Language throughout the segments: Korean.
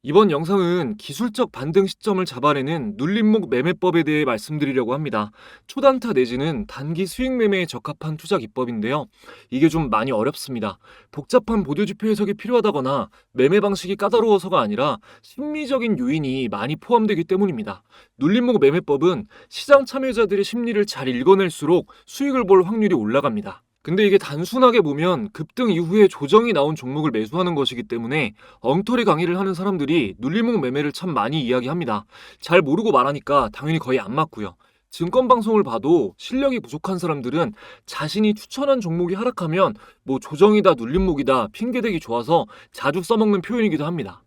이번 영상은 기술적 반등 시점을 잡아내는 눌림목 매매법에 대해 말씀드리려고 합니다. 초단타 내지는 단기 수익 매매에 적합한 투자 기법인데요. 이게 좀 많이 어렵습니다. 복잡한 보조지표 해석이 필요하다거나 매매 방식이 까다로워서가 아니라 심리적인 요인이 많이 포함되기 때문입니다. 눌림목 매매법은 시장 참여자들의 심리를 잘 읽어낼수록 수익을 볼 확률이 올라갑니다. 근데 이게 단순하게 보면 급등 이후에 조정이 나온 종목을 매수하는 것이기 때문에 엉터리 강의를 하는 사람들이 눌림목 매매를 참 많이 이야기합니다. 잘 모르고 말하니까 당연히 거의 안 맞고요. 증권 방송을 봐도 실력이 부족한 사람들은 자신이 추천한 종목이 하락하면 뭐 조정이다 눌림목이다 핑계대기 좋아서 자주 써먹는 표현이기도 합니다.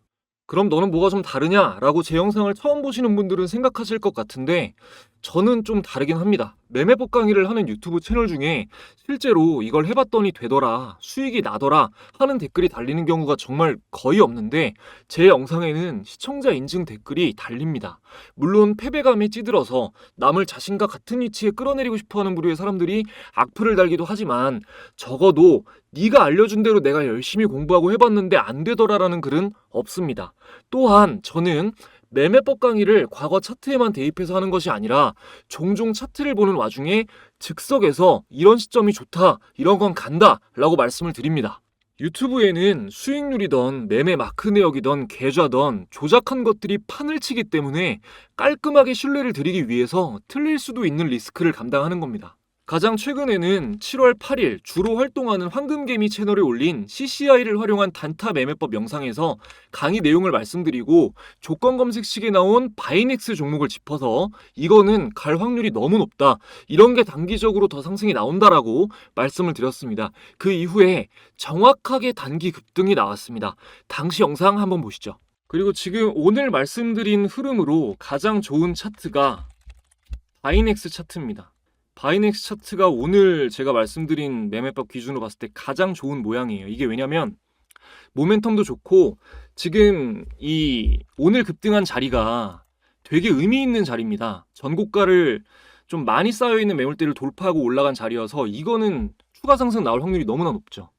그럼 너는 뭐가 좀 다르냐? 라고 제 영상을 처음 보시는 분들은 생각하실 것 같은데 저는 좀 다르긴 합니다. 매매법 강의를 하는 유튜브 채널 중에 실제로 이걸 해봤더니 되더라, 수익이 나더라 하는 댓글이 달리는 경우가 정말 거의 없는데 제 영상에는 시청자 인증 댓글이 달립니다. 물론 패배감에 찌들어서 남을 자신과 같은 위치에 끌어내리고 싶어하는 부류의 사람들이 악플을 달기도 하지만 적어도 네가 알려준 대로 내가 열심히 공부하고 해봤는데 안 되더라라는 글은 없습니다. 또한 저는 매매법 강의를 과거 차트에만 대입해서 하는 것이 아니라 종종 차트를 보는 와중에 즉석에서 이런 시점이 좋다, 이런 건 간다 라고 말씀을 드립니다. 유튜브에는 수익률이던 매매 마크 내역이던 계좌던 조작한 것들이 판을 치기 때문에 깔끔하게 신뢰를 드리기 위해서 틀릴 수도 있는 리스크를 감당하는 겁니다. 가장 최근에는 7월 8일 주로 활동하는 황금개미 채널에 올린 CCI를 활용한 단타 매매법 영상에서 강의 내용을 말씀드리고 조건 검색식에 나온 바이넥스 종목을 짚어서 이거는 갈 확률이 너무 높다, 이런 게 단기적으로 더 상승이 나온다라고 말씀을 드렸습니다. 그 이후에 정확하게 단기 급등이 나왔습니다. 당시 영상 한번 보시죠. 그리고 지금 오늘 말씀드린 흐름으로 가장 좋은 차트가 바이넥스 차트입니다. 바이넥스 차트가 오늘 제가 말씀드린 매매법 기준으로 봤을 때 가장 좋은 모양이에요. 이게 왜냐면 모멘텀도 좋고 지금 이 오늘 급등한 자리가 되게 의미 있는 자리입니다. 전고가를 좀 많이 쌓여있는 매물대를 돌파하고 올라간 자리여서 이거는 추가 상승 나올 확률이 너무나 높죠.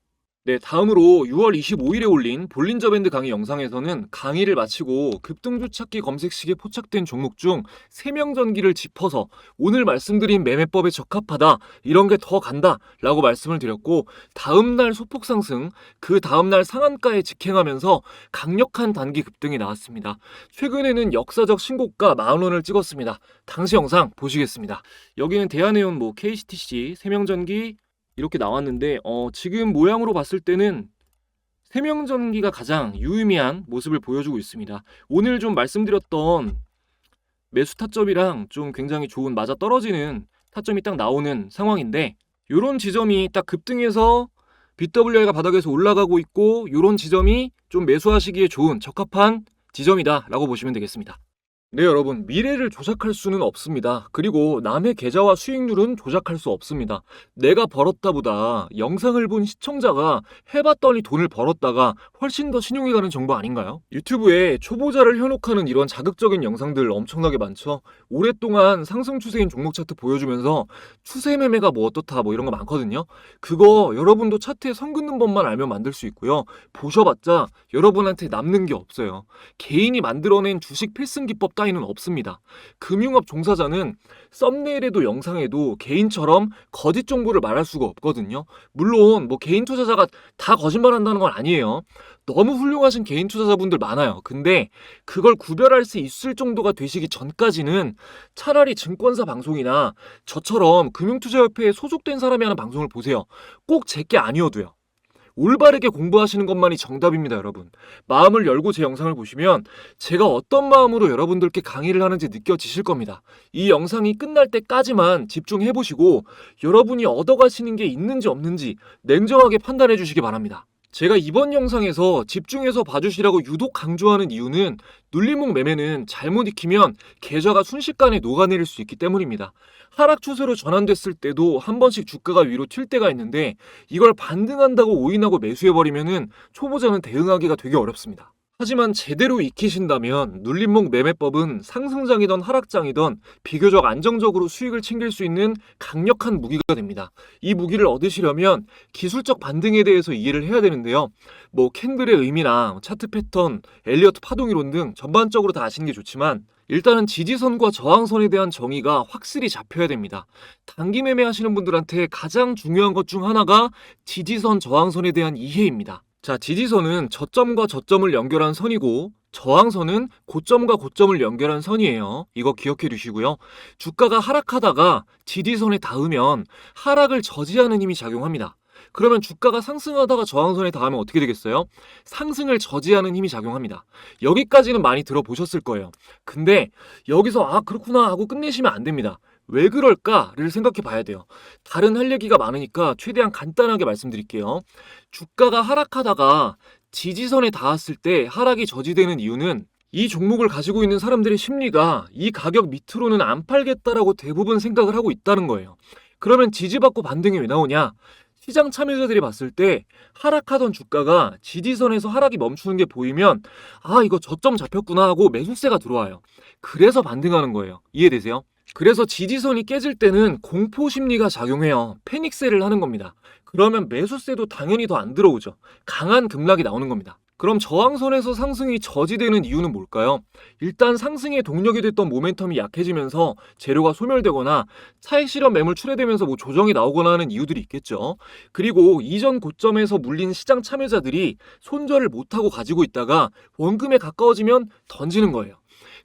네, 다음으로 6월 25일에 올린 볼린저 밴드 강의 영상에서는 강의를 마치고 급등주 찾기 검색식에 포착된 종목 중 세명전기를 짚어서 오늘 말씀드린 매매법에 적합하다, 이런 게 더 간다 라고 말씀을 드렸고 다음날 소폭 상승, 그 다음날 상한가에 직행하면서 강력한 단기 급등이 나왔습니다. 최근에는 역사적 신고가 40,000원을 찍었습니다. 당시 영상 보시겠습니다. 여기는 대한해운 KCTC, 세명전기 이렇게 나왔는데 지금 모양으로 봤을 때는 세명전기가 가장 유의미한 모습을 보여주고 있습니다. 오늘 좀 말씀드렸던 매수 타점이랑 좀 굉장히 좋은 맞아떨어지는 타점이 딱 나오는 상황인데 이런 지점이 딱 급등해서 BWI가 바닥에서 올라가고 있고 이런 지점이 좀 매수하시기에 좋은 적합한 지점이다 라고 보시면 되겠습니다. 네, 여러분, 미래를 조작할 수는 없습니다. 그리고 남의 계좌와 수익률은 조작할 수 없습니다. 내가 벌었다보다 영상을 본 시청자가 해봤더니 돈을 벌었다가 훨씬 더 신용이 가는 정보 아닌가요? 유튜브에 초보자를 현혹하는 이런 자극적인 영상들 엄청나게 많죠. 오랫동안 상승 추세인 종목 차트 보여주면서 추세 매매가 뭐 어떻다 이런 거 많거든요. 그거 여러분도 차트에 선 긋는 법만 알면 만들 수 있고요. 보셔봤자 여러분한테 남는 게 없어요. 개인이 만들어낸 주식 필승 기법 따위는 없습니다. 금융업 종사자는 썸네일에도 영상에도 개인처럼 거짓 정보를 말할 수가 없거든요. 물론 개인 투자자가 다 거짓말한다는 건 아니에요. 너무 훌륭하신 개인 투자자분들 많아요. 근데 그걸 구별할 수 있을 정도가 되시기 전까지는 차라리 증권사 방송이나 저처럼 금융투자협회에 소속된 사람이 하는 방송을 보세요. 꼭 제게 아니어도요. 올바르게 공부하시는 것만이 정답입니다, 여러분. 마음을 열고 제 영상을 보시면 제가 어떤 마음으로 여러분들께 강의를 하는지 느껴지실 겁니다. 이 영상이 끝날 때까지만 집중해보시고 여러분이 얻어가시는 게 있는지 없는지 냉정하게 판단해 주시기 바랍니다. 제가 이번 영상에서 집중해서 봐주시라고 유독 강조하는 이유는 눌림목 매매는 잘못 익히면 계좌가 순식간에 녹아내릴 수 있기 때문입니다. 하락 추세로 전환됐을 때도 한 번씩 주가가 위로 튈 때가 있는데 이걸 반등한다고 오인하고 매수해버리면은 초보자는 대응하기가 되게 어렵습니다. 하지만 제대로 익히신다면 눌림목 매매법은 상승장이든 하락장이든 비교적 안정적으로 수익을 챙길 수 있는 강력한 무기가 됩니다. 이 무기를 얻으시려면 기술적 반등에 대해서 이해를 해야 되는데요. 뭐 캔들의 의미나 차트 패턴, 엘리어트 파동이론 등 전반적으로 다 아시는 게 좋지만 일단은 지지선과 저항선에 대한 정의가 확실히 잡혀야 됩니다. 단기 매매하시는 분들한테 가장 중요한 것 중 하나가 지지선, 저항선에 대한 이해입니다. 자, 지지선은 저점과 저점을 연결한 선이고 저항선은 고점과 고점을 연결한 선이에요. 이거 기억해 두시고요. 주가가 하락하다가 지지선에 닿으면 하락을 저지하는 힘이 작용합니다. 그러면 주가가 상승하다가 저항선에 닿으면 어떻게 되겠어요? 상승을 저지하는 힘이 작용합니다. 여기까지는 많이 들어보셨을 거예요. 근데 여기서 그렇구나 하고 끝내시면 안 됩니다. 왜 그럴까를 생각해 봐야 돼요. 다른 할 얘기가 많으니까 최대한 간단하게 말씀드릴게요. 주가가 하락하다가 지지선에 닿았을 때 하락이 저지되는 이유는 이 종목을 가지고 있는 사람들의 심리가 이 가격 밑으로는 안 팔겠다라고 대부분 생각을 하고 있다는 거예요. 그러면 지지받고 반등이 왜 나오냐? 시장 참여자들이 봤을 때 하락하던 주가가 지지선에서 하락이 멈추는 게 보이면 이거 저점 잡혔구나 하고 매수세가 들어와요. 그래서 반등하는 거예요. 이해되세요? 그래서 지지선이 깨질 때는 공포 심리가 작용해요. 패닉세를 하는 겁니다. 그러면 매수세도 당연히 더 안 들어오죠. 강한 급락이 나오는 겁니다. 그럼 저항선에서 상승이 저지되는 이유는 뭘까요? 일단 상승의 동력이 됐던 모멘텀이 약해지면서 재료가 소멸되거나 차익 실현 매물 출회되면서 조정이 나오거나 하는 이유들이 있겠죠. 그리고 이전 고점에서 물린 시장 참여자들이 손절을 못하고 가지고 있다가 원금에 가까워지면 던지는 거예요.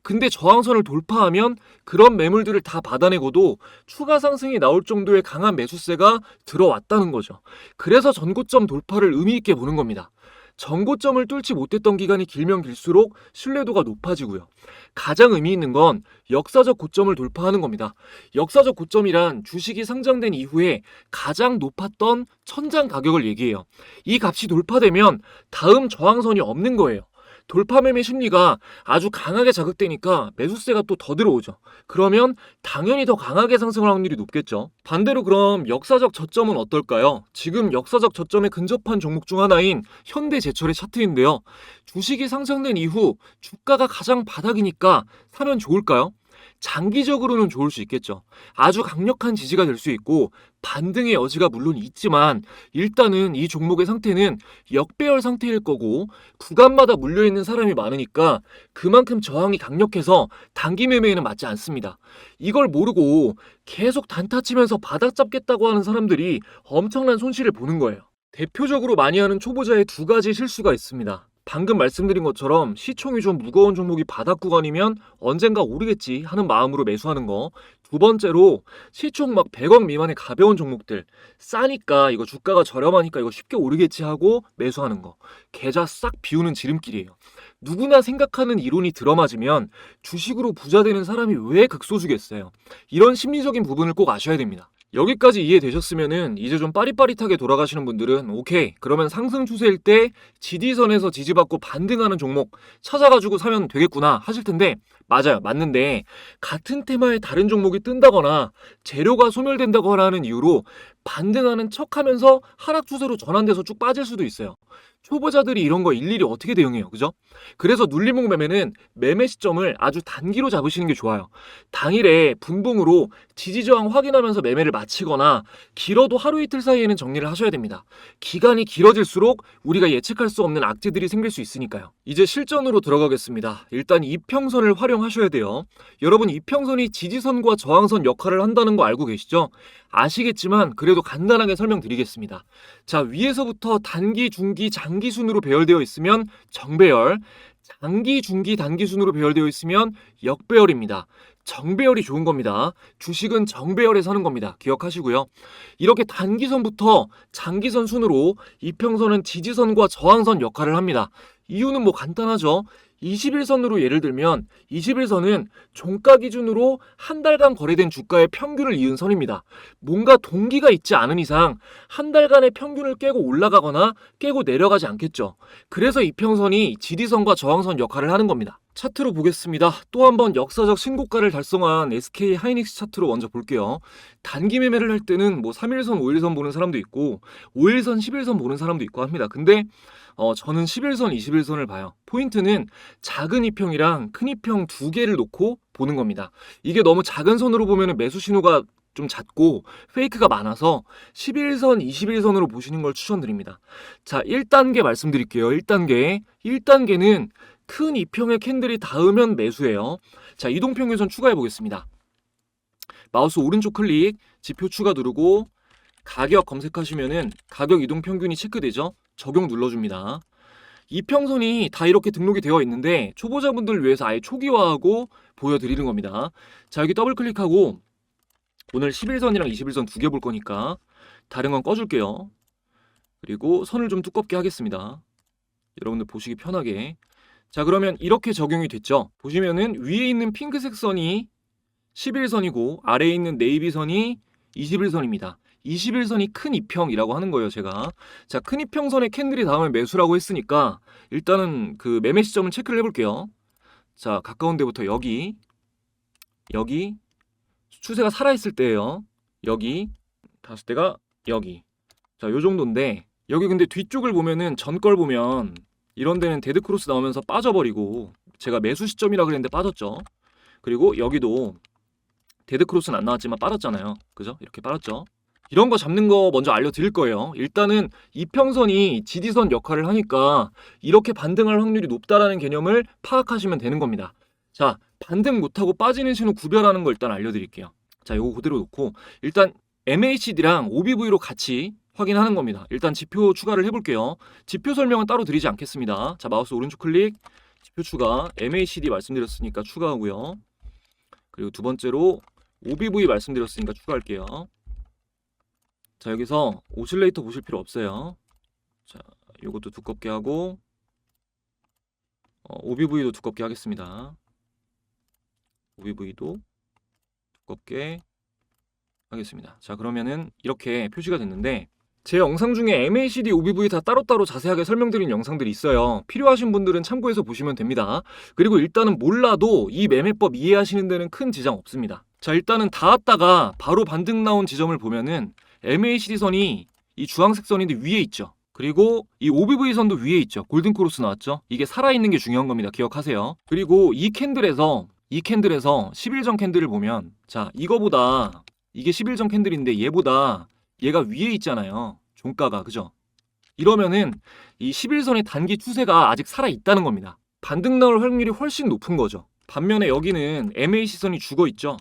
근데 저항선을 돌파하면 그런 매물들을 다 받아내고도 추가 상승이 나올 정도의 강한 매수세가 들어왔다는 거죠. 그래서 전고점 돌파를 의미 있게 보는 겁니다. 전고점을 뚫지 못했던 기간이 길면 길수록 신뢰도가 높아지고요. 가장 의미 있는 건 역사적 고점을 돌파하는 겁니다. 역사적 고점이란 주식이 상장된 이후에 가장 높았던 천장 가격을 얘기해요. 이 값이 돌파되면 다음 저항선이 없는 거예요. 돌파 매매 심리가 아주 강하게 자극되니까 매수세가 또 더 들어오죠. 그러면 당연히 더 강하게 상승할 확률이 높겠죠. 반대로 그럼 역사적 저점은 어떨까요? 지금 역사적 저점에 근접한 종목 중 하나인 현대제철의 차트인데요. 주식이 상장된 이후 주가가 가장 바닥이니까 사면 좋을까요? 장기적으로는 좋을 수 있겠죠. 아주 강력한 지지가 될 수 있고 반등의 여지가 물론 있지만 일단은 이 종목의 상태는 역배열 상태일 거고 구간마다 물려있는 사람이 많으니까 그만큼 저항이 강력해서 단기 매매에는 맞지 않습니다. 이걸 모르고 계속 단타 치면서 바닥 잡겠다고 하는 사람들이 엄청난 손실을 보는 거예요. 대표적으로 많이 하는 초보자의 두 가지 실수가 있습니다. 방금 말씀드린 것처럼 시총이 좀 무거운 종목이 바닥 구간이면 언젠가 오르겠지 하는 마음으로 매수하는 거. 두 번째로 시총 막 100억 미만의 가벼운 종목들 싸니까 이거 주가가 저렴하니까 이거 쉽게 오르겠지 하고 매수하는 거. 계좌 싹 비우는 지름길이에요. 누구나 생각하는 이론이 들어맞으면 주식으로 부자 되는 사람이 왜 극소수겠어요. 이런 심리적인 부분을 꼭 아셔야 됩니다. 여기까지 이해되셨으면은 이제 좀 빠릿빠릿하게 돌아가시는 분들은 오케이, 그러면 상승 추세일 때 지지선에서 지지받고 반등하는 종목 찾아가지고 사면 되겠구나 하실 텐데, 맞아요, 맞는데 같은 테마의 다른 종목이 뜬다거나 재료가 소멸된다거나 하는 이유로 반등하는 척하면서 하락 추세로 전환돼서 쭉 빠질 수도 있어요. 초보자들이 이런 거 일일이 어떻게 대응해요, 그죠? 그래서 눌림목 매매는 매매 시점을 아주 단기로 잡으시는 게 좋아요. 당일에 분봉으로 지지저항 확인하면서 매매를 마치거나 길어도 하루 이틀 사이에는 정리를 하셔야 됩니다. 기간이 길어질수록 우리가 예측할 수 없는 악재들이 생길 수 있으니까요. 이제 실전으로 들어가겠습니다. 일단 이평선을 활용하셔야 돼요. 여러분, 이평선이 지지선과 저항선 역할을 한다는 거 알고 계시죠? 아시겠지만 그래도 간단하게 설명드리겠습니다. 자, 위에서부터 단기, 중기, 장기 순으로 배열되어 있으면 정배열, 장기, 중기, 단기 순으로 배열되어 있으면 역배열입니다. 정배열이 좋은 겁니다. 주식은 정배열에 사는 겁니다. 기억하시고요. 이렇게 단기선부터 장기선 순으로 이평선은 지지선과 저항선 역할을 합니다. 이유는 간단하죠. 21선으로 예를 들면 21선은 종가 기준으로 한 달간 거래된 주가의 평균을 이은 선입니다. 뭔가 동기가 있지 않은 이상 한 달간의 평균을 깨고 올라가거나 깨고 내려가지 않겠죠. 그래서 이평선이 지지선과 저항선 역할을 하는 겁니다. 차트로 보겠습니다. 또 한 번 역사적 신고가를 달성한 SK 하이닉스 차트로 먼저 볼게요. 단기 매매를 할 때는 3일선, 5일선 보는 사람도 있고 5일선, 10일선 보는 사람도 있고 합니다. 근데 저는 11선, 21선을 봐요. 포인트는 작은 이평이랑 큰 이평 두 개를 놓고 보는 겁니다. 이게 너무 작은 선으로 보면 매수 신호가 좀 잦고 페이크가 많아서 11선, 21선으로 보시는 걸 추천드립니다. 자, 1단계 말씀드릴게요. 1단계. 1단계는 큰 이평의 캔들이 닿으면 매수예요. 자, 이동평균선 추가해 보겠습니다. 마우스 오른쪽 클릭, 지표 추가 누르고 가격 검색하시면은 가격 이동평균이 체크되죠? 적용 눌러줍니다. 이평선이 다 이렇게 등록이 되어 있는데 초보자분들을 위해서 아예 초기화하고 보여드리는 겁니다. 자, 여기 더블 클릭하고 오늘 11선이랑 21선 두 개 볼 거니까 다른 건 꺼줄게요. 그리고 선을 좀 두껍게 하겠습니다. 여러분들 보시기 편하게. 자, 그러면 이렇게 적용이 됐죠? 보시면은 위에 있는 핑크색 선이 11선이고 아래에 있는 네이비 선이 21선입니다. 21선이 큰 이평이라고 하는 거예요, 제가. 자, 큰 이평선에 캔들이 닿으면 매수라고 했으니까 일단은 그 매매 시점을 체크를 해볼게요. 자, 가까운 데부터 여기 추세가 살아있을 때예요. 여기 다섯 대가 여기. 자, 요 정도인데 여기 근데 뒤쪽을 보면은 전 걸 보면 이런 데는 데드크로스 나오면서 빠져버리고 제가 매수 시점이라 그랬는데 빠졌죠. 그리고 여기도 데드크로스는 안 나왔지만 빠졌잖아요. 그죠? 이렇게 빠졌죠. 이런 거 잡는 거 먼저 알려드릴 거예요. 일단은 이평선이 지지선 역할을 하니까 이렇게 반등할 확률이 높다라는 개념을 파악하시면 되는 겁니다. 자, 반등 못하고 빠지는 신호 구별하는 거 일단 알려드릴게요. 자, 요거 그대로 놓고 일단 MACD랑 OBV로 같이 확인하는 겁니다. 일단 지표 추가를 해볼게요. 지표 설명은 따로 드리지 않겠습니다. 자, 마우스 오른쪽 클릭, 지표 추가, MACD 말씀드렸으니까 추가하고요. 그리고 두 번째로 OBV 말씀드렸으니까 추가할게요. 자, 여기서 오실레이터 보실 필요 없어요. 자, 요것도 두껍게 하고 OBV도 두껍게 하겠습니다. OBV도 두껍게 하겠습니다. 자, 그러면은 이렇게 표시가 됐는데 제 영상 중에 MACD, OBV 다 따로따로 자세하게 설명드린 영상들이 있어요. 필요하신 분들은 참고해서 보시면 됩니다. 그리고 일단은 몰라도 이 매매법 이해하시는 데는 큰 지장 없습니다. 자, 일단은 닿았다가 바로 반등 나온 지점을 보면은 MACD 선이 이 주황색 선인데 위에 있죠. 그리고 이 OBV 선도 위에 있죠. 골든크로스 나왔죠. 이게 살아있는 게 중요한 겁니다. 기억하세요. 그리고 이 캔들에서 11전 캔들을 보면 자, 이거보다 이게 11전 캔들인데 얘가 위에 있잖아요. 종가가. 그죠? 이러면은 이 11선의 단기 추세가 아직 살아있다는 겁니다. 반등 나올 확률이 훨씬 높은 거죠. 반면에 여기는 MAC선이 죽어있죠.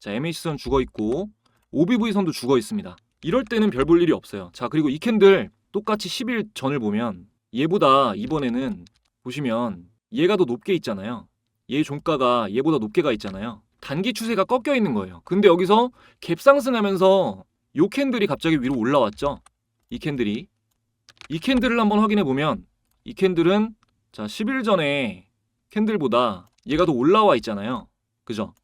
자, MAC선 죽어있고 OBV선도 죽어있습니다. 이럴 때는 별 볼 일이 없어요. 자, 그리고 이 캔들 똑같이 11전을 보면 얘보다 이번에는 보시면 얘가 더 높게 있잖아요. 얘 종가가 얘보다 높게 가 있잖아요. 단기 추세가 꺾여 있는 거예요. 근데 여기서 갭 상승하면서 요 캔들이 갑자기 위로 올라왔죠. 이 캔들을 한번 확인해 보면 이 캔들은 자, 10일 전에 캔들보다 얘가 더 올라와 있잖아요. 그죠?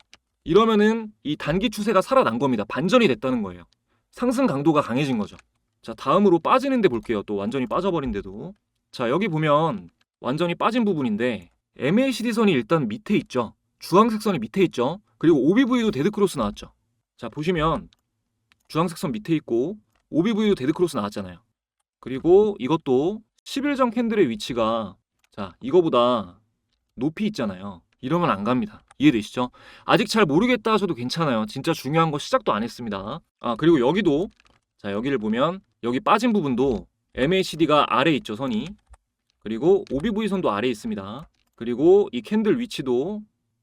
이러면은 이 단기 추세가 살아난 겁니다. 반전이 됐다는 거예요. 상승 강도가 강해진 거죠. 자, 다음으로 빠지는데 볼게요. 또 완전히 빠져버린데도. 자, 여기 보면 완전히 빠진 부분인데 MACD 선이 일단 밑에 있죠. 주황색 선이 밑에 있죠. 그리고 OBV도 데드크로스 나왔죠. 자, 보시면 주황색 선 밑에 있고 OBV도 데드크로스 나왔잖아요. 그리고 이것도 11전 캔들의 위치가 자, 이거보다 높이 있잖아요. 이러면 안 갑니다. 이해되시죠? 아직 잘 모르겠다 하셔도 괜찮아요. 진짜 중요한 거 시작도 안 했습니다. 그리고 여기도 자, 여기를 보면 여기 빠진 부분도 MACD가 아래에 있죠, 선이. 그리고 OBV 선도 아래에 있습니다. 그리고 이 캔들 위치도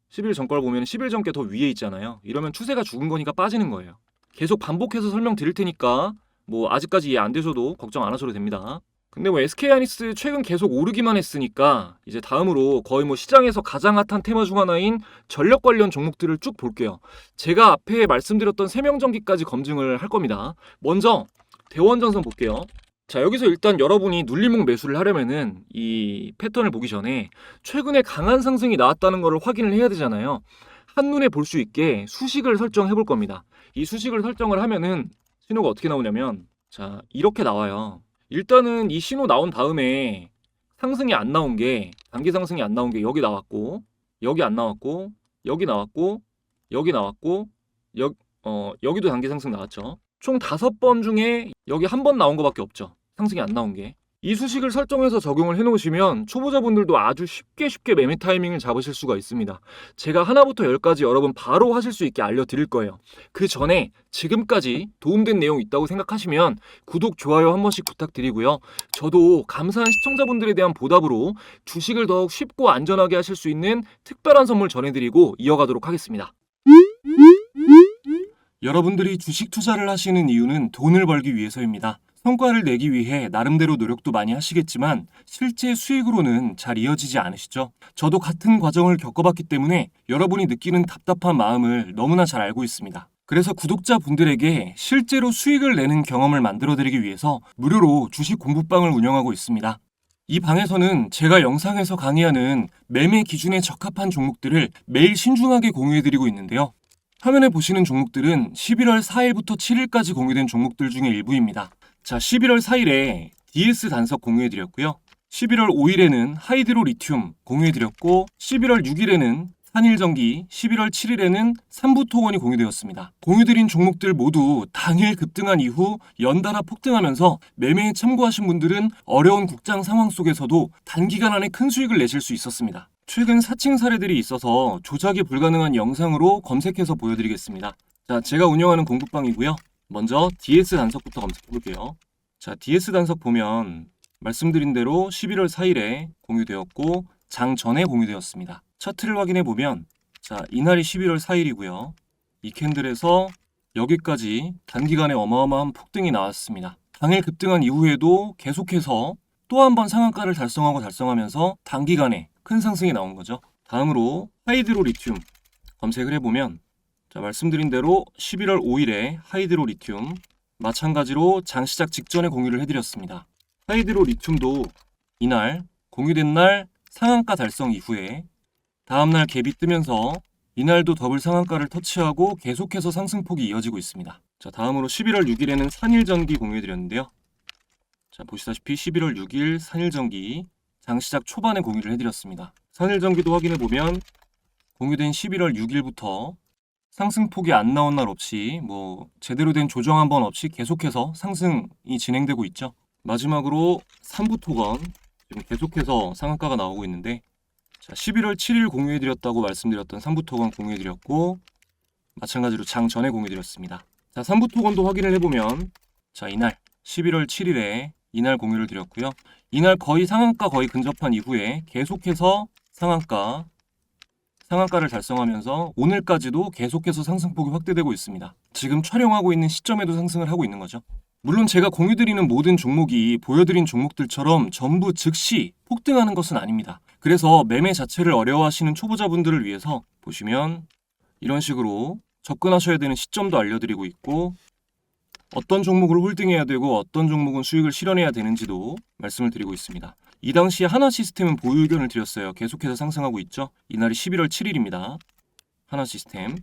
10일 전 걸 보면 10일 전께 더 위에 있잖아요. 이러면 추세가 죽은 거니까 빠지는 거예요. 계속 반복해서 설명드릴 테니까 뭐 아직까지 이해 안 되셔도 걱정 안 하셔도 됩니다. 근데 뭐 SK하이닉스 최근 계속 오르기만 했으니까 이제 다음으로 거의 뭐 시장에서 가장 핫한 테마 중 하나인 전력 관련 종목들을 쭉 볼게요. 제가 앞에 말씀드렸던 세명전기까지 검증을 할 겁니다. 먼저 대원전선 볼게요. 자, 여기서 일단 여러분이 눌림목 매수를 하려면은 이 패턴을 보기 전에 최근에 강한 상승이 나왔다는 것을 확인을 해야 되잖아요. 한눈에 볼 수 있게 수식을 설정해 볼 겁니다. 이 수식을 설정을 하면은 신호가 어떻게 나오냐면 자, 이렇게 나와요. 일단은 이 신호 나온 다음에 상승이 안 나온 게 단기 상승이 안 나온 게 여기 나왔고 여기 안 나왔고 여기 나왔고 여기 나왔고 여기도 단기 상승 나왔죠. 총 5번 중에 여기 한 번 나온 거밖에 없죠. 상승이 안 나온 게. 이 수식을 설정해서 적용을 해 놓으시면 초보자분들도 아주 쉽게 매매 타이밍을 잡으실 수가 있습니다. 제가 하나부터 열까지 여러분 바로 하실 수 있게 알려드릴 거예요. 그 전에 지금까지 도움된 내용 있다고 생각하시면 구독, 좋아요 한 번씩 부탁드리고요. 저도 감사한 시청자분들에 대한 보답으로 주식을 더욱 쉽고 안전하게 하실 수 있는 특별한 선물 전해드리고 이어가도록 하겠습니다. 여러분들이 주식 투자를 하시는 이유는 돈을 벌기 위해서입니다. 성과를 내기 위해 나름대로 노력도 많이 하시겠지만 실제 수익으로는 잘 이어지지 않으시죠? 저도 같은 과정을 겪어봤기 때문에 여러분이 느끼는 답답한 마음을 너무나 잘 알고 있습니다. 그래서 구독자분들에게 실제로 수익을 내는 경험을 만들어드리기 위해서 무료로 주식 공부방을 운영하고 있습니다. 이 방에서는 제가 영상에서 강의하는 매매 기준에 적합한 종목들을 매일 신중하게 공유해드리고 있는데요. 화면에 보시는 종목들은 11월 4일부터 7일까지 공유된 종목들 중에 일부입니다. 자, 11월 4일에 DS 단석 공유해드렸고요. 11월 5일에는 하이드로 리튬 공유해드렸고 11월 6일에는 한일전기, 11월 7일에는 삼부토건이 공유되었습니다. 공유드린 종목들 모두 당일 급등한 이후 연달아 폭등하면서 매매에 참고하신 분들은 어려운 국장 상황 속에서도 단기간 안에 큰 수익을 내실 수 있었습니다. 최근 사칭 사례들이 있어서 조작이 불가능한 영상으로 검색해서 보여드리겠습니다. 자, 제가 운영하는 공부방이고요. 먼저 DS 단석부터 검색해볼게요. 자, DS 단석 보면 말씀드린 대로 11월 4일에 공유되었고 장 전에 공유되었습니다. 차트를 확인해 보면 자, 이날이 11월 4일이고요. 이 캔들에서 여기까지 단기간에 어마어마한 폭등이 나왔습니다. 당일 급등한 이후에도 계속해서 또 한 번 상한가를 달성하면서 단기간에 큰 상승이 나온 거죠. 다음으로 하이드로 리튬 검색을 해보면 자, 말씀드린 대로 11월 5일에 하이드로 리튬 마찬가지로 장 시작 직전에 공유를 해드렸습니다. 하이드로 리튬도 이날 공유된 날 상한가 달성 이후에 다음날 갭이 뜨면서 이날도 더블 상한가를 터치하고 계속해서 상승폭이 이어지고 있습니다. 자, 다음으로 11월 6일에는 산일전기 공유해드렸는데요. 자, 보시다시피 11월 6일 산일전기 장 시작 초반에 공유를 해드렸습니다. 산일전기도 확인해보면 공유된 11월 6일부터 상승폭이 안 나온 날 없이 제대로 된 조정 한 번 없이 계속해서 상승이 진행되고 있죠. 마지막으로 삼부토건 지금 계속해서 상한가가 나오고 있는데 자, 11월 7일 공유해드렸다고 말씀드렸던 삼부토건 공유해드렸고 마찬가지로 장 전에 공유해드렸습니다. 자, 삼부토건도 확인을 해보면 자, 이날 11월 7일에 이날 공유를 드렸고요. 이날 거의 상한가 거의 근접한 이후에 계속해서 상한가를 달성하면서 오늘까지도 계속해서 상승폭이 확대되고 있습니다. 지금 촬영하고 있는 시점에도 상승을 하고 있는 거죠. 물론 제가 공유드리는 모든 종목이 보여드린 종목들처럼 전부 즉시 폭등하는 것은 아닙니다. 그래서 매매 자체를 어려워하시는 초보자분들을 위해서 보시면 이런 식으로 접근하셔야 되는 시점도 알려드리고 있고 어떤 종목을 홀딩해야 되고 어떤 종목은 수익을 실현해야 되는지도 말씀을 드리고 있습니다. 이 당시에 하나시스템은 보유 의견을 드렸어요. 계속해서 상승하고 있죠. 이날이 11월 7일입니다. 하나시스템.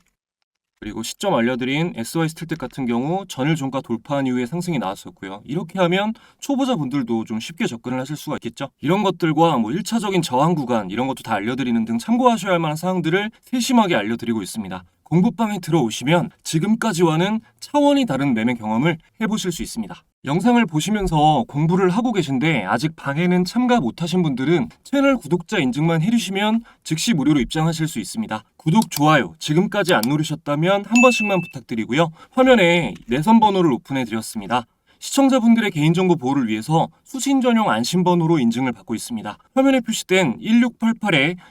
그리고 시점 알려드린 SY스틸텍 같은 경우 전일 종가 돌파한 이후에 상승이 나왔었고요. 이렇게 하면 초보자분들도 좀 쉽게 접근을 하실 수가 있겠죠. 이런 것들과 1차적인 저항 구간 이런 것도 다 알려드리는 등 참고하셔야 할 만한 사항들을 세심하게 알려드리고 있습니다. 공부방에 들어오시면 지금까지와는 차원이 다른 매매 경험을 해보실 수 있습니다. 영상을 보시면서 공부를 하고 계신데 아직 방에는 참가 못하신 분들은 채널 구독자 인증만 해주시면 즉시 무료로 입장하실 수 있습니다. 구독, 좋아요 지금까지 안 누르셨다면 한 번씩만 부탁드리고요. 화면에 내선 번호를 오픈해 드렸습니다. 시청자분들의 개인정보 보호를 위해서 수신 전용 안심번호로 인증을 받고 있습니다. 화면에 표시된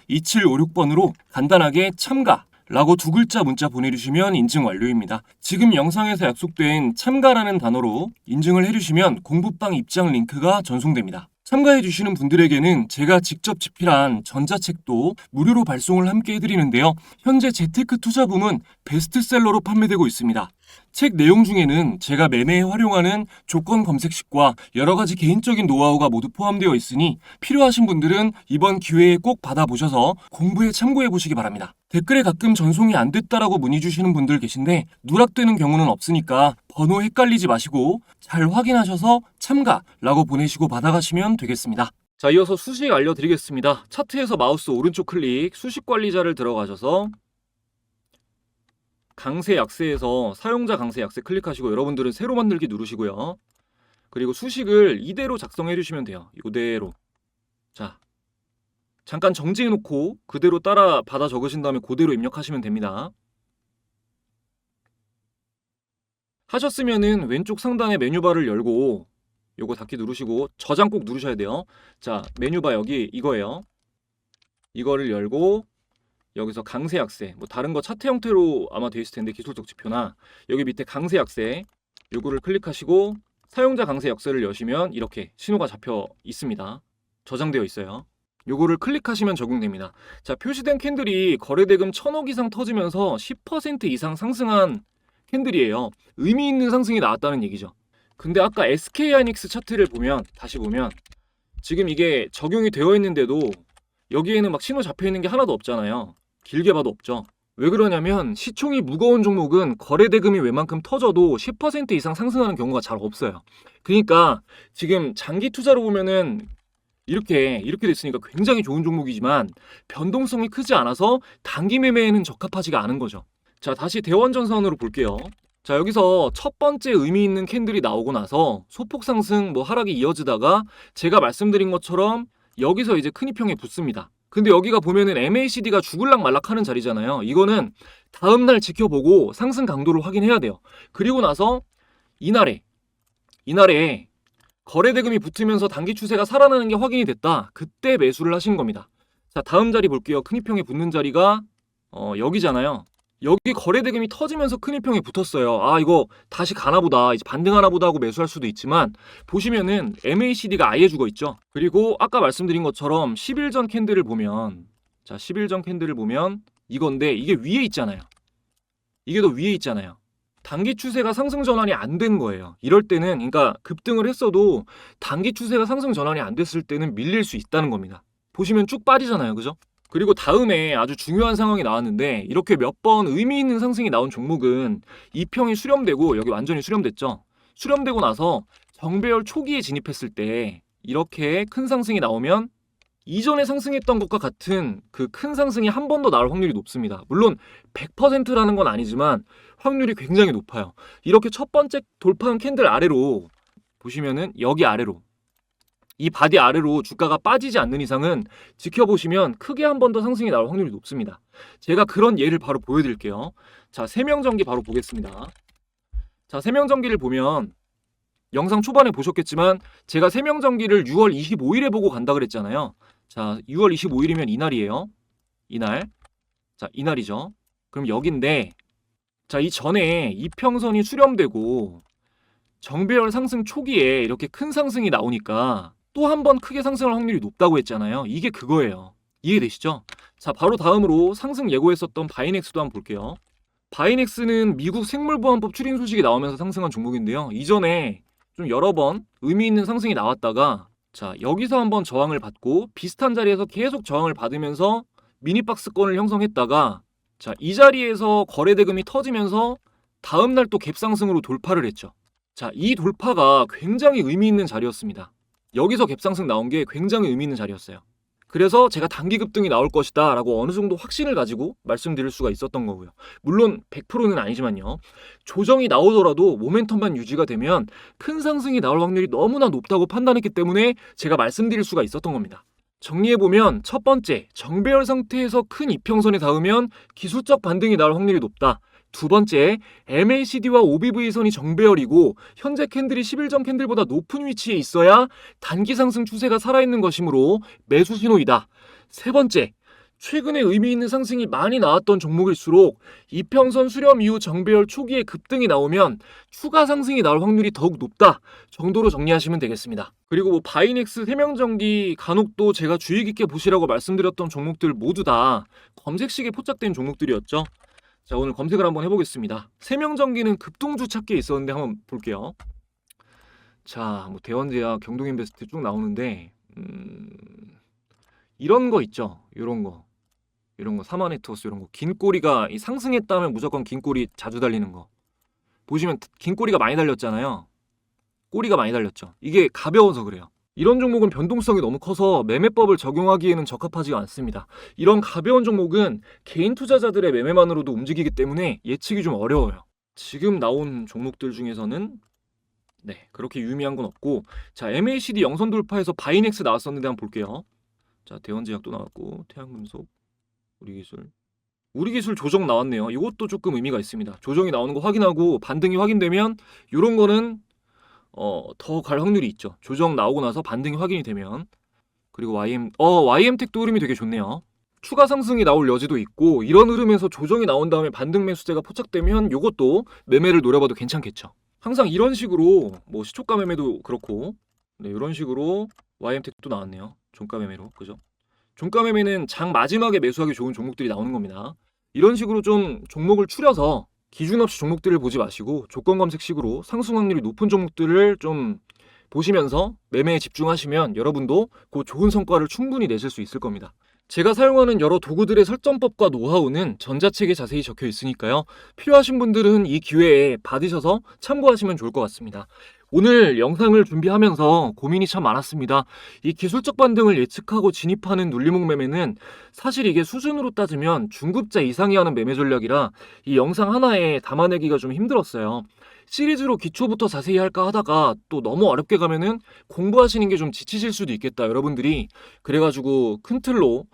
1688-2756번으로 간단하게 참가 라고 두 글자 문자 보내주시면 인증 완료입니다. 지금 영상에서 약속된 참가라는 단어로 인증을 해주시면 공부방 입장 링크가 전송됩니다. 참가해주시는 분들에게는 제가 직접 집필한 전자책도 무료로 발송을 함께 해드리는데요. 현재 재테크 투자 부문 베스트셀러로 판매되고 있습니다. 책 내용 중에는 제가 매매에 활용하는 조건 검색식과 여러가지 개인적인 노하우가 모두 포함되어 있으니 필요하신 분들은 이번 기회에 꼭 받아보셔서 공부에 참고해보시기 바랍니다. 댓글에 가끔 전송이 안 됐다라고 문의 주시는 분들 계신데 누락되는 경우는 없으니까 번호 헷갈리지 마시고 잘 확인하셔서 참가라고 보내시고 받아가시면 되겠습니다. 자, 이어서 수식 알려드리겠습니다. 차트에서 마우스 오른쪽 클릭 수식 관리자를 들어가셔서 강세 약세에서 사용자 강세 약세 클릭하시고 여러분들은 새로 만들기 누르시고요. 그리고 수식을 이대로 작성해 주시면 돼요. 이대로. 자, 잠깐 정지해 놓고 그대로 따라 받아 적으신 다음에 그대로 입력하시면 됩니다. 하셨으면은 왼쪽 상단에 메뉴바를 열고 요거 닫기 누르시고 저장 꼭 누르셔야 돼요. 자, 메뉴바 여기 이거예요. 이거를 열고 여기서 강세 약세, 뭐 다른 거 차트 형태로 아마 되어 있을 텐데 기술적 지표나 여기 밑에 강세 약세 요거를 클릭하시고 사용자 강세 약세를 여시면 이렇게 신호가 잡혀 있습니다. 저장되어 있어요. 요거를 클릭하시면 적용됩니다. 자, 표시된 캔들이 거래대금 1000억 이상 터지면서 10% 이상 상승한 캔들이에요. 의미 있는 상승이 나왔다는 얘기죠. 근데 아까 SK하이닉스 차트를 보면 다시 보면 지금 이게 적용이 되어 있는데도 여기에는 막 신호 잡혀 있는 게 하나도 없잖아요. 길게 봐도 없죠. 왜 그러냐면 시총이 무거운 종목은 거래대금이 웬만큼 터져도 10% 이상 상승하는 경우가 잘 없어요. 그러니까 지금 장기 투자로 보면은 이렇게 됐으니까 굉장히 좋은 종목이지만 변동성이 크지 않아서 단기 매매에는 적합하지가 않은 거죠. 자, 다시 대원전선으로 볼게요. 자, 여기서 첫 번째 의미 있는 캔들이 나오고 나서 소폭 상승 뭐 하락이 이어지다가 제가 말씀드린 것처럼 여기서 이제 큰 이평에 붙습니다. 근데 여기가 보면은 MACD가 죽을락 말락하는 자리잖아요. 이거는 다음날 지켜보고 상승 강도를 확인해야 돼요. 그리고 나서 이날에 거래대금이 붙으면서 단기 추세가 살아나는 게 확인이 됐다. 그때 매수를 하신 겁니다. 자, 다음 자리 볼게요. 큰 이평에 붙는 자리가 여기잖아요. 여기 거래대금이 터지면서 큰 이평에 붙었어요. 아, 이거 다시 가나보다, 이제 반등하나보다 하고 매수할 수도 있지만 보시면은 MACD가 아예 죽어 있죠. 그리고 아까 말씀드린 것처럼 10일 전 캔들을 보면, 자, 10일 전 캔들을 보면 이건데 이게 위에 있잖아요. 이게 더 위에 있잖아요. 단기 추세가 상승 전환이 안 된 거예요. 이럴 때는, 그러니까 급등을 했어도 단기 추세가 상승 전환이 안 됐을 때는 밀릴 수 있다는 겁니다. 보시면 쭉 빠지잖아요, 그죠? 그리고 다음에 아주 중요한 상황이 나왔는데 이렇게 몇 번 의미 있는 상승이 나온 종목은 이평이 수렴되고, 여기 완전히 수렴됐죠. 수렴되고 나서 정배열 초기에 진입했을 때 이렇게 큰 상승이 나오면 이전에 상승했던 것과 같은 그 큰 상승이 한 번 더 나올 확률이 높습니다. 물론 100%라는 건 아니지만 확률이 굉장히 높아요. 이렇게 첫 번째 돌파한 캔들 아래로 보시면은 여기 아래로, 이 바디 아래로 주가가 빠지지 않는 이상은 지켜보시면 크게 한 번 더 상승이 나올 확률이 높습니다. 제가 그런 예를 바로 보여드릴게요. 자, 세명전기 바로 보겠습니다. 자, 세명전기를 보면 영상 초반에 보셨겠지만 제가 세명전기를 6월 25일에 보고 간다 그랬잖아요. 자, 6월 25일이면 이날이에요. 이날. 자, 이날이죠. 그럼 여긴데, 자, 이 전에 이평선이 수렴되고 정배열 상승 초기에 이렇게 큰 상승이 나오니까 또 한 번 크게 상승할 확률이 높다고 했잖아요. 이게 그거예요. 이해되시죠? 자, 바로 다음으로 상승 예고했었던 바이넥스도 한번 볼게요. 바이넥스는 미국 생물보안법 추린 소식이 나오면서 상승한 종목인데요. 이전에 좀 여러 번 의미 있는 상승이 나왔다가, 자, 여기서 한번 저항을 받고 비슷한 자리에서 계속 저항을 받으면서 미니박스권을 형성했다가, 자, 이 자리에서 거래대금이 터지면서 다음날 또 갭상승으로 돌파를 했죠. 자, 이 돌파가 굉장히 의미 있는 자리였습니다. 여기서 갭상승 나온 게 굉장히 의미 있는 자리였어요. 그래서 제가 단기 급등이 나올 것이다 라고 어느 정도 확신을 가지고 말씀드릴 수가 있었던 거고요. 물론 100%는 아니지만요. 조정이 나오더라도 모멘텀만 유지가 되면 큰 상승이 나올 확률이 너무나 높다고 판단했기 때문에 제가 말씀드릴 수가 있었던 겁니다. 정리해보면 첫 번째, 정배열 상태에서 큰 이평선에 닿으면 기술적 반등이 나올 확률이 높다. 두 번째, MACD와 OBV선이 정배열이고 현재 캔들이 10일 전 캔들보다 높은 위치에 있어야 단기 상승 추세가 살아있는 것이므로 매수 신호이다. 세 번째, 최근에 의미 있는 상승이 많이 나왔던 종목일수록 이평선 수렴 이후 정배열 초기에 급등이 나오면 추가 상승이 나올 확률이 더욱 높다 정도로 정리하시면 되겠습니다. 그리고 뭐 바이넥스, 세명전기, 간혹도 제가 주의 깊게 보시라고 말씀드렸던 종목들 모두 다 검색식에 포착된 종목들이었죠. 자, 오늘 검색을 한번 해보겠습니다. 세명전기는 급등주 찾기에 있었는데 한번 볼게요. 자, 뭐 대원제약, 경동인베스트 쭉 나오는데 이런 거 있죠. 이런 거 사마네트워스, 이런 거 긴 꼬리가 상승했다면 무조건 긴 꼬리 자주 달리는 거 보시면 긴 꼬리가 많이 달렸잖아요. 꼬리가 많이 달렸죠. 이게 가벼워서 그래요. 이런 종목은 변동성이 너무 커서 매매법을 적용하기에는 적합하지가 않습니다. 이런 가벼운 종목은 개인 투자자들의 매매만으로도 움직이기 때문에 예측이 좀 어려워요. 지금 나온 종목들 중에서는 네, 그렇게 유의미한 건 없고, 자, MACD 영선 돌파해서 바이넥스 나왔었는데 한번 볼게요. 자, 대원제약도 나왔고, 태양금속, 우리기술 조정 나왔네요. 이것도 조금 의미가 있습니다. 조정이 나오는 거 확인하고 반등이 확인되면 이런 거는 더 갈 확률이 있죠. 조정 나오고 나서 반등이 확인이 되면. 그리고 YM텍도 흐름이 되게 좋네요. 추가 상승이 나올 여지도 있고, 이런 흐름에서 조정이 나온 다음에 반등 매수세가 포착되면 이것도 매매를 노려봐도 괜찮겠죠. 항상 이런 식으로 뭐 시초가 매매도 그렇고, 네, 이런 식으로 YM텍도 나왔네요. 종가 매매로, 그죠? 종가 매매는 장 마지막에 매수하기 좋은 종목들이 나오는 겁니다. 이런 식으로 좀 종목을 추려서 기준 없이 종목들을 보지 마시고 조건 검색식으로 상승 확률이 높은 종목들을 좀 보시면서 매매에 집중하시면 여러분도 그 좋은 성과를 충분히 내실 수 있을 겁니다. 제가 사용하는 여러 도구들의 설정법과 노하우는 전자책에 자세히 적혀 있으니까요. 필요하신 분들은 이 기회에 받으셔서 참고하시면 좋을 것 같습니다. 오늘 영상을 준비하면서 고민이 참 많았습니다. 이 기술적 반등을 예측하고 진입하는 눌림목 매매는 사실 이게 수준으로 따지면 중급자 이상이 하는 매매 전략이라 이 영상 하나에 담아내기가 좀 힘들었어요. 시리즈로 기초부터 자세히 할까 하다가 또 너무 어렵게 가면은 공부하시는 게 좀 지치실 수도 있겠다, 여러분들이. 그래가지고 큰 틀로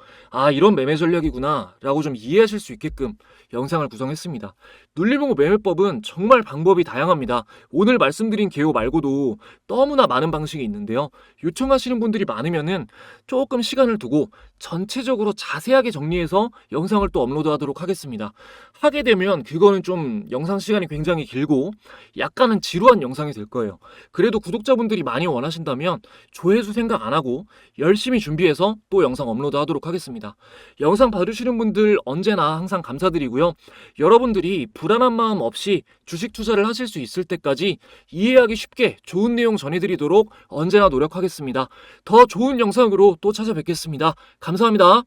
이런 매매 전략이구나 라고 좀 이해하실 수 있게끔 영상을 구성했습니다. 눌림목 매매법은 정말 방법이 다양합니다. 오늘 말씀드린 개요 말고도 너무나 많은 방식이 있는데요. 요청하시는 분들이 많으면은 조금 시간을 두고 전체적으로 자세하게 정리해서 영상을 또 업로드하도록 하겠습니다. 하게 되면 그거는 좀 영상 시간이 굉장히 길고 약간은 지루한 영상이 될 거예요. 그래도 구독자분들이 많이 원하신다면 조회수 생각 안 하고 열심히 준비해서 또 영상 업로드하도록 하겠습니다. 영상 봐주시는 분들 언제나 항상 감사드리고요. 여러분들이 불안한 마음 없이 주식 투자를 하실 수 있을 때까지 이해하기 쉽게 좋은 내용 전해드리도록 언제나 노력하겠습니다. 더 좋은 영상으로 또 찾아뵙겠습니다. 감사합니다.